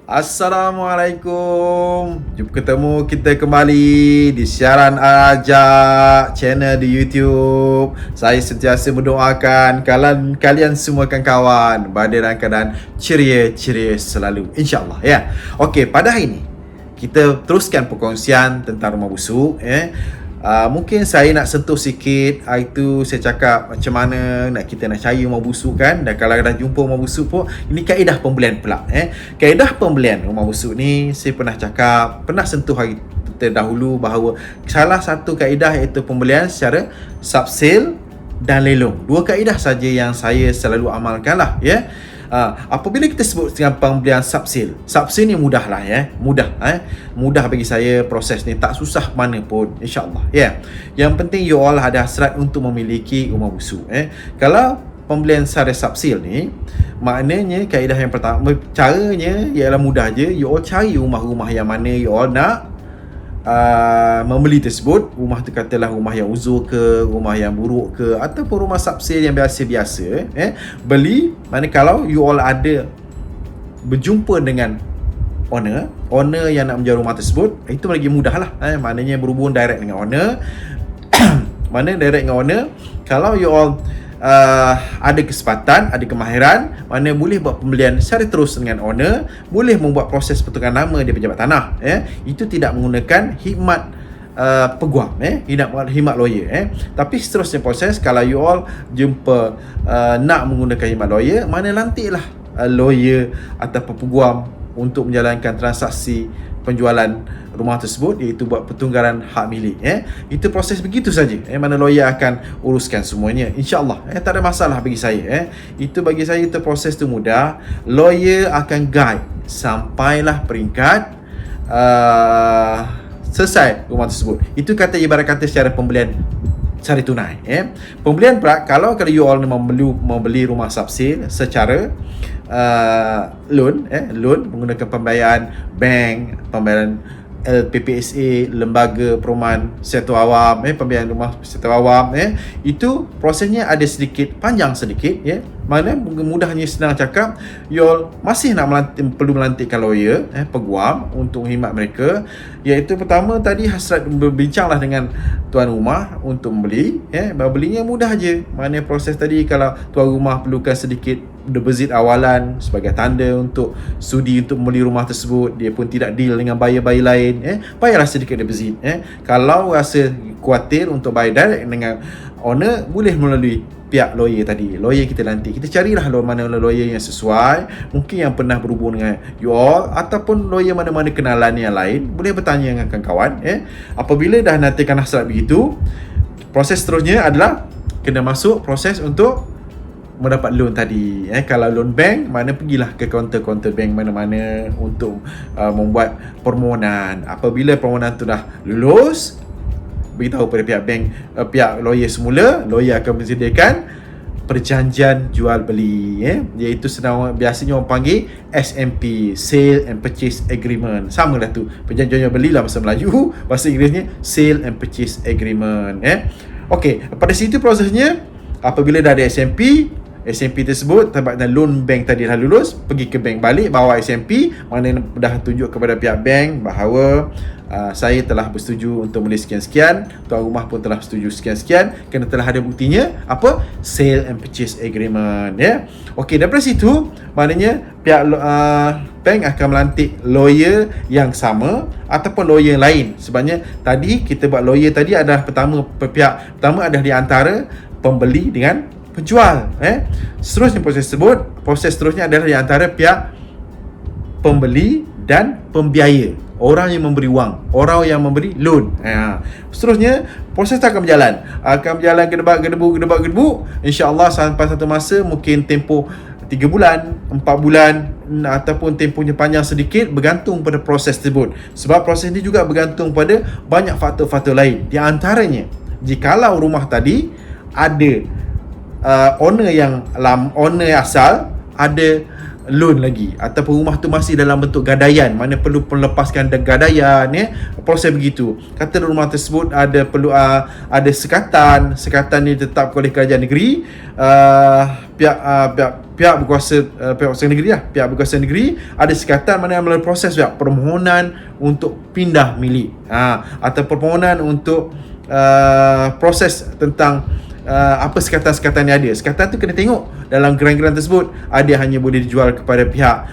Assalamualaikum. Jumpa ketemu kita kembali di siaran Ajak channel di YouTube. Saya sentiasa mendoakan kalian semua kawan-kawan berada dalam keadaan ceria selalu, insya-Allah ya. Okey, pada hari ini kita teruskan perkongsian tentang rumah busuk. Mungkin saya nak sentuh sikit. Hari tu saya cakap macam mana kita nak cari rumah busuk kan. Dan kalau dah jumpa rumah busuk pun, ini kaedah pembelian pula. Kaedah pembelian rumah busuk ni saya pernah sentuh hari terdahulu bahawa salah satu kaedah iaitu pembelian secara subsale dan lelong. Dua kaedah saja yang saya selalu amalkan lah ya. Apabila kita sebut dengan pembelian subsale ni mudah lah ya. Mudah bagi saya proses ni, tak susah mana pun, insya-Allah ya. Yang penting you all ada hasrat untuk memiliki rumah busuk. Kalau pembelian secara subsale ni, maknanya kaedah yang pertama, caranya ialah mudah je. You all cari rumah-rumah yang mana you all nak membeli tersebut. Rumah tu katalah rumah yang uzur ke, rumah yang buruk ke, ataupun rumah subsale yang biasa-biasa. Beli, mana kalau you all ada berjumpa dengan owner yang nak menjual rumah tersebut, itu lagi mudah lah. Maknanya berhubung direct dengan owner. Mana direct dengan owner, kalau you all ada kesempatan, ada kemahiran, mana boleh buat pembelian secara terus dengan owner, boleh membuat proses pertukaran nama di pejabat tanah. Itu tidak menggunakan khidmat peguam, khidmat lawyer. Tapi seterusnya proses, kalau you all jumpa nak menggunakan khidmat lawyer, mana lantiklah lawyer ataupun peguam untuk menjalankan transaksi penjualan rumah tersebut, iaitu buat pertukaran hak milik. Itu proses begitu saja. Mana lawyer akan uruskan semuanya, insya-Allah. Tak ada masalah bagi saya. Itu bagi saya itu proses tu mudah. Lawyer akan guide sampailah peringkat selesai rumah tersebut. Itu kata ibarat kata secara pembelian secara tunai. Pembelian pula, kalau you all membeli rumah subsale secara loan menggunakan pembayaran bank, pembayaran LPPSA, lembaga perumahan sektor awam, pembayaran rumah sektor awam, itu prosesnya ada sedikit panjang sedikit. Mana mudahnya senang cakap, you all masih nak perlu melantikkan lawyer, peguam untuk khidmat mereka. Iaitu pertama tadi, hasrat berbincanglah dengan tuan rumah untuk membeli. Belinya mudah je. Mana proses tadi, kalau tuan rumah perlukan sedikit deposit awalan sebagai tanda untuk sudi untuk membeli rumah tersebut, dia pun tidak deal dengan buyer-buyer lain, bayarlah sedikit deposit. Kalau rasa khuatir untuk bayar direct dengan owner, boleh melalui pihak lawyer tadi. Lawyer kita nanti, kita carilah mana lawyer yang sesuai, mungkin yang pernah berhubung dengan you all, ataupun lawyer mana-mana kenalan yang lain, boleh bertanya dengan kawan-kawan. Apabila dah nantikan hasrat begitu, proses seterusnya adalah kena masuk proses untuk mendapat loan tadi. Kalau loan bank, mana pergilah ke kaunter-kaunter bank mana-mana untuk membuat permohonan. Apabila permohonan tu dah lulus, beritahu pada pihak bank, pihak lawyer semula, lawyer akan menyediakan perjanjian jual beli, iaitu biasanya orang panggil SMP, Sale and Purchase Agreement. Sama lah tu, perjanjian jual beli lah bahasa Melayu, bahasa Inggerisnya Sale and Purchase Agreement. Okey, pada situ prosesnya, apabila dah ada SMP tersebut, tampaknya loan bank tadi dah lulus, pergi ke bank balik, bawa SMP, mana dah tunjuk kepada pihak bank bahawa saya telah bersetuju untuk beli sekian-sekian, tuan rumah pun telah bersetuju sekian-sekian, kerana telah ada buktinya, apa? Sale and Purchase Agreement. Okey, daripada situ, maknanya pihak bank akan melantik lawyer yang sama ataupun lawyer yang lain. Sebabnya tadi kita buat lawyer tadi adalah pihak pertama adalah di antara pembeli dengan penjual. Seterusnya proses seterusnya adalah di antara pihak pembeli dan pembiaya, orang yang memberi wang, orang yang memberi loan. Seterusnya proses akan berjalan gedebak-gedebuk, insya-Allah sampai satu masa, mungkin tempoh 3 bulan, 4 bulan, ataupun tempohnya panjang sedikit, bergantung pada proses tersebut. Sebab proses ini juga bergantung pada banyak faktor-faktor lain. Di antaranya, jikalau rumah tadi ada owner asal, ada loan lagi, ataupun rumah tu masih dalam bentuk gadaian, mana perlu melepaskan gadaian, proses begitu. Kata rumah tersebut perlu ada sekatan ni ditetapkan oleh kerajaan negeri, pihak berkuasa negeri pihak berkuasa negeri ada sekatan mana melalui proses permohonan untuk pindah milik, atau permohonan untuk proses tentang apa sekatan-sekatan yang ada. Sekatan tu kena tengok dalam geran-geran tersebut ada hanya boleh dijual kepada pihak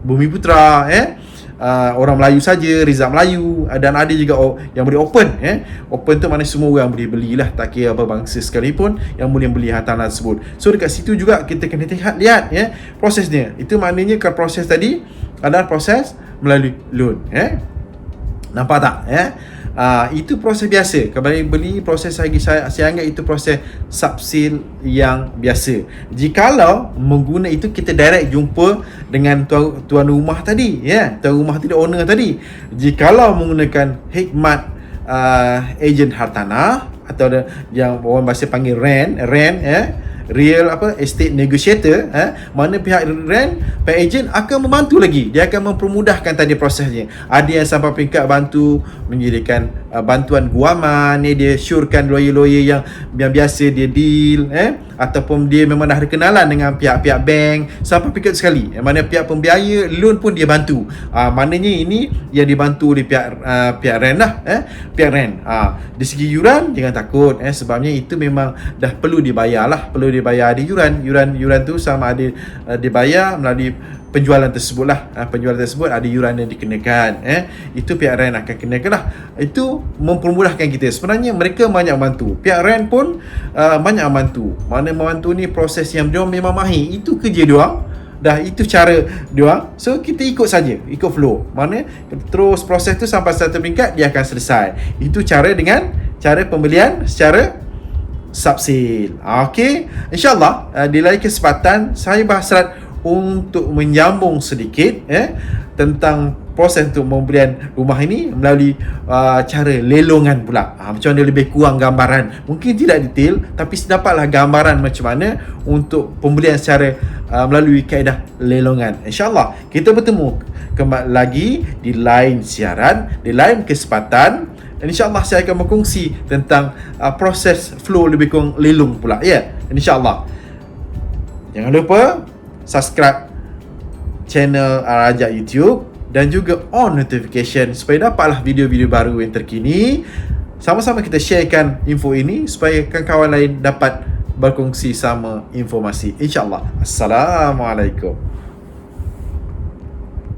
Bumi Putra, orang Melayu saja, Rizal Melayu, dan ada juga yang boleh open. Open tu mana semua orang boleh belilah, tak kira apa bangsa sekalipun yang boleh beli hartanah tersebut. So dekat situ juga kita kena lihat prosesnya. Itu maknanya kalau proses tadi adalah proses melalui loan. Nampak tak? Itu proses biasa. Kembali beli proses saya anggap itu proses subsil yang biasa. Jikalau mengguna itu kita direct jumpa dengan tuan rumah tadi, tuan rumah tadi, owner tadi. Jikalau menggunakan hikmat ejen hartanah atau yang orang bahasa panggil rent, real estate negotiator, mana pihak agent akan membantu lagi. Dia akan mempermudahkan tadi prosesnya. Ada yang sampai peringkat bantu menyediakan bantuan guaman, dia syorkan lawyer-lawyer yang biasa dia deal, ataupun dia memang dah ada kenalan dengan pihak-pihak bank sampai peringkat sekali, mana pihak pembiaya loan pun dia bantu. Maknanya ini yang dibantu oleh pihak rent lah, pihak rent. Di segi yuran jangan takut, sebabnya itu memang dah perlu dibayar lah, perlu dibayar. Ada yuran tu sama ada dibayar melalui penjualan tersebut lah. Penjualan tersebut ada yuran yang dikenakan, itu pihak rent akan kenakan lah. Itu mempermudahkan kita. Sebenarnya mereka banyak bantu, pihak rent pun banyak bantu. Mana membantu ni proses yang diorang memang mahir, itu kerja diorang. Dah itu cara diorang. So kita ikut saja, ikut flow. Mana terus proses tu sampai satu peringkat dia akan selesai. Itu dengan cara pembelian secara subsil. Okey, InsyaAllah di lain kesempatan saya bahas untuk menyambung sedikit tentang proses untuk pembelian rumah ini melalui cara lelongan pula. Macam mana lebih kurang gambaran, mungkin tidak detail, tapi dapatlah gambaran macam mana untuk pembelian secara melalui kaedah lelongan. InsyaAllah kita bertemu kembali lagi di lain siaran, di lain kesempatan. Dan insyaAllah saya akan berkongsi tentang proses flow lebih kurang lelong pula, InsyaAllah. Jangan lupa subscribe channel Al-Rajak YouTube dan juga on notification supaya dapatlah video-video baru yang terkini. Sama-sama kita sharekan info ini supaya kawan-kawan lain dapat berkongsi sama informasi. InsyaAllah. Assalamualaikum.